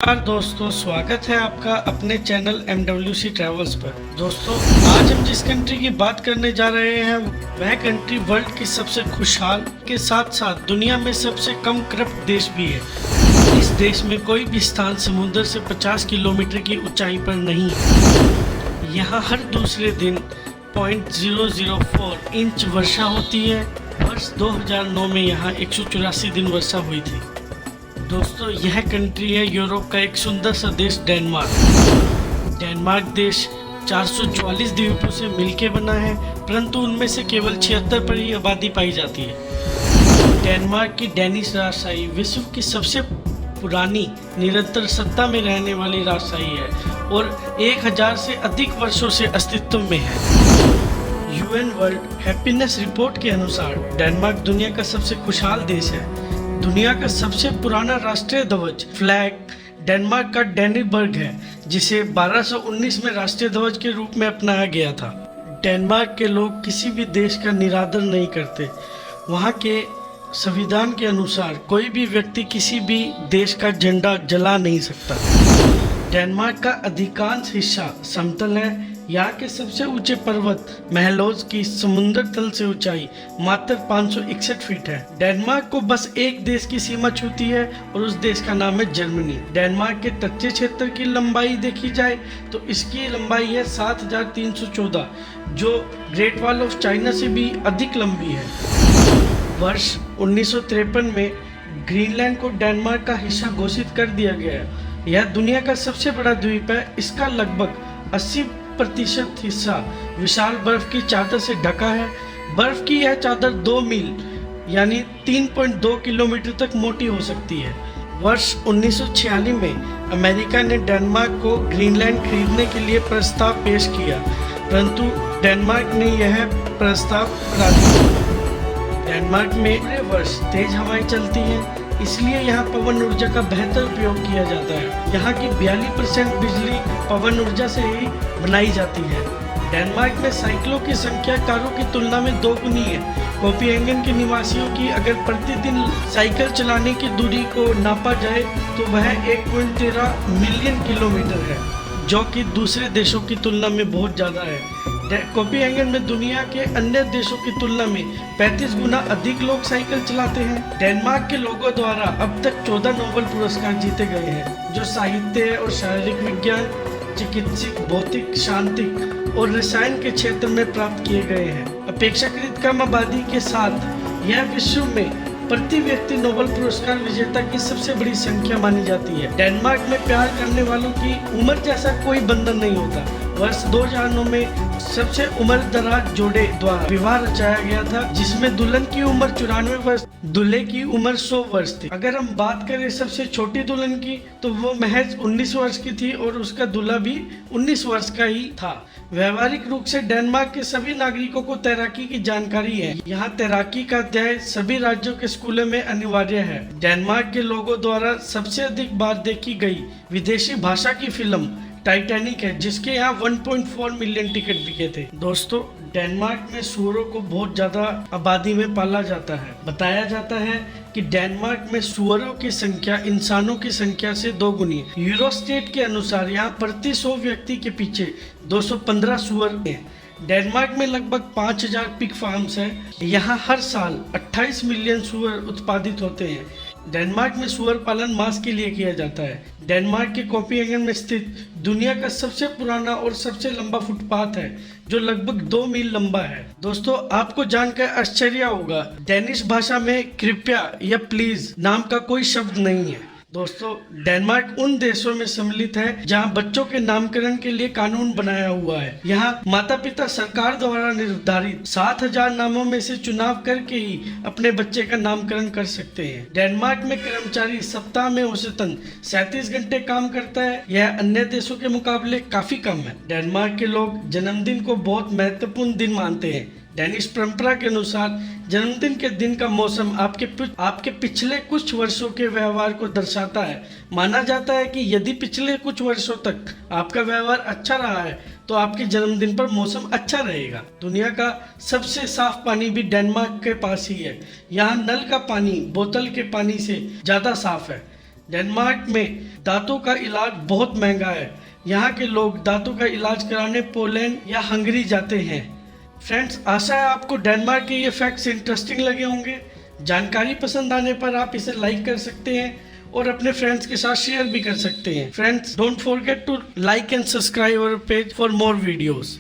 नमस्कार दोस्तों, स्वागत है आपका अपने चैनल MWC ट्रैवल्स पर। दोस्तों, आज हम जिस कंट्री की बात करने जा रहे हैं वह कंट्री वर्ल्ड की सबसे खुशहाल के साथ साथ दुनिया में सबसे कम करप्ट देश भी है। इस देश में कोई भी स्थान समुद्र से 50 किलोमीटर की ऊंचाई पर नहीं है। यहाँ हर दूसरे दिन 0.004 इंच वर्षा होती है। वर्ष 2009 में यहाँ 184 दिन वर्षा हुई थी। दोस्तों, यह कंट्री है यूरोप का एक सुंदर सा देश डेनमार्क। डेनमार्क देश 444 द्वीपों से मिलकर बना है, परंतु उनमें से केवल 76 पर ही आबादी पाई जाती है। डेनमार्क की डेनिश राजशाही विश्व की सबसे पुरानी निरंतर सत्ता में रहने वाली राजशाही है और 1000 से अधिक वर्षों से अस्तित्व में है। UN वर्ल्ड हैप्पीनेस रिपोर्ट के अनुसार डेनमार्क दुनिया का सबसे खुशहाल देश है। दुनिया का सबसे पुराना राष्ट्रीय ध्वज फ्लैग डेनमार्क का डैनीबर्ग है, जिसे 1219 में राष्ट्रीय ध्वज के रूप में अपनाया गया था। डेनमार्क के लोग किसी भी देश का निरादर नहीं करते। वहाँ के संविधान के अनुसार कोई भी व्यक्ति किसी भी देश का झंडा जला नहीं सकता। डेनमार्क का अधिकांश हिस्सा समतल है। यहाँ के सबसे ऊंचे पर्वत महलोज की समुद्र तल से ऊंचाई मात्र 561 फीट है। डेनमार्क को बस एक देश की सीमा छूती है और उस देश का नाम है जर्मनी। डेनमार्क के तटीय क्षेत्र की लंबाई देखी जाए तो इसकी लंबाई है 7314, जो ग्रेट वॉल ऑफ चाइना से भी अधिक लंबी है। वर्ष 1953 में ग्रीनलैंड को डेनमार्क का हिस्सा घोषित कर दिया गया है। यह दुनिया का सबसे बड़ा द्वीप है। इसका लगभग 80% हिस्सा विशाल बर्फ की चादर से ढका है। बर्फ की यह चादर 2 मील यानी 3.2 किलोमीटर तक मोटी हो सकती है। वर्ष 1946 में अमेरिका ने डेनमार्क को ग्रीनलैंड खरीदने के लिए प्रस्ताव पेश किया, परंतु डेनमार्क ने यह प्रस्ताव ठुकरा दिया। डेनमार्क में पूरे वर्ष तेज हवाएं चलती हैं, इसलिए यहाँ पवन ऊर्जा का बेहतर उपयोग किया जाता है। यहाँ की 42% बिजली पवन ऊर्जा से ही बनाई जाती है। डेनमार्क में साइकिलों की संख्या कारों की तुलना में 2 गुनी है। कोपेनहेगन के निवासियों की अगर प्रतिदिन साइकिल चलाने की दूरी को नापा जाए तो वह 1.13 मिलियन किलोमीटर है, जो कि दूसरे देशों की तुलना में बहुत ज़्यादा है। कोपेनहेगन में दुनिया के अन्य देशों की तुलना में 35 गुना अधिक लोग साइकिल चलाते हैं। डेनमार्क के लोगों द्वारा अब तक 14 नोबेल पुरस्कार जीते गए हैं, जो साहित्य और शारीरिक विज्ञान, चिकित्सक, भौतिक शांति और रसायन के क्षेत्र में प्राप्त किए गए हैं। अपेक्षाकृत कम आबादी के साथ यह विश्व में प्रति व्यक्ति नोबेल पुरस्कार विजेता की सबसे बड़ी संख्या मानी जाती है। डेनमार्क में प्यार करने वालों की उम्र जैसा कोई बंधन नहीं होता। वर्ष 2009 में सबसे उम्र दराज जोड़े द्वारा विवाह रचाया गया था, जिसमें दुल्हन की उम्र 94 वर्ष, दूल्हे की उम्र 100 वर्ष थी। अगर हम बात करें सबसे छोटी दुल्हन की, तो वो महज 19 वर्ष की थी और उसका दूल्हा भी 19 वर्ष का ही था। व्यवहारिक रूप से डेनमार्क के सभी नागरिकों को तैराकी की जानकारी है। यहाँ तैराकी का अध्याय सभी राज्यों के स्कूलों में अनिवार्य है। डेनमार्क के लोगों द्वारा सबसे अधिक बार देखी गई विदेशी भाषा की फिल्म टाइटैनिक है, जिसके यहाँ 1.4 मिलियन टिकट बिके थे। दोस्तों, डेनमार्क में सूअरों को बहुत ज्यादा आबादी में पाला जाता है। बताया जाता है कि डेनमार्क में सूअरों की संख्या इंसानों की संख्या से 2 गुनी है। यूरोस्टेट के अनुसार यहाँ प्रति 100 व्यक्ति के पीछे 215 सूअर हैं। डेनमार्क में लगभग 5000 पिग फार्म्स हैं। यहाँ हर साल 28 मिलियन सूअर उत्पादित होते हैं। डेनमार्क में सूअर पालन मांस के लिए किया जाता है। डेनमार्क के कोपेनहेगन में स्थित दुनिया का सबसे पुराना और सबसे लंबा फुटपाथ है, जो लगभग 2 मील लंबा है। दोस्तों, आपको जानकर आश्चर्य होगा, डेनिश भाषा में कृपया या प्लीज नाम का कोई शब्द नहीं है। दोस्तों, डेनमार्क उन देशों में सम्मिलित है जहां बच्चों के नामकरण के लिए कानून बनाया हुआ है। यहाँ माता पिता सरकार द्वारा निर्धारित 7000 नामों में से चुनाव करके ही अपने बच्चे का नामकरण कर सकते हैं। डेनमार्क में कर्मचारी सप्ताह में औसतन 37 घंटे काम करता है। यह अन्य देशों के मुकाबले काफी कम है। डेनमार्क के लोग जन्मदिन को बहुत महत्वपूर्ण दिन मानते हैं। डेनिश परंपरा के अनुसार जन्मदिन के दिन का मौसम आपके पिछले कुछ वर्षों के व्यवहार को दर्शाता है। माना जाता है कि यदि पिछले कुछ वर्षों तक आपका व्यवहार अच्छा रहा है तो आपके जन्मदिन पर मौसम अच्छा रहेगा। दुनिया का सबसे साफ पानी भी डेनमार्क के पास ही है। यहाँ नल का पानी बोतल के पानी से ज़्यादा साफ है। डेनमार्क में दांतों का इलाज बहुत महंगा है। यहाँ के लोग दांतों का इलाज कराने पोलैंड या हंगरी जाते हैं। फ्रेंड्स, आशा है आपको डेनमार्क के ये फैक्ट्स इंटरेस्टिंग लगे होंगे। जानकारी पसंद आने पर आप इसे लाइक कर सकते हैं और अपने फ्रेंड्स के साथ शेयर भी कर सकते हैं। Friends, don't forget to like and subscribe our page for more videos.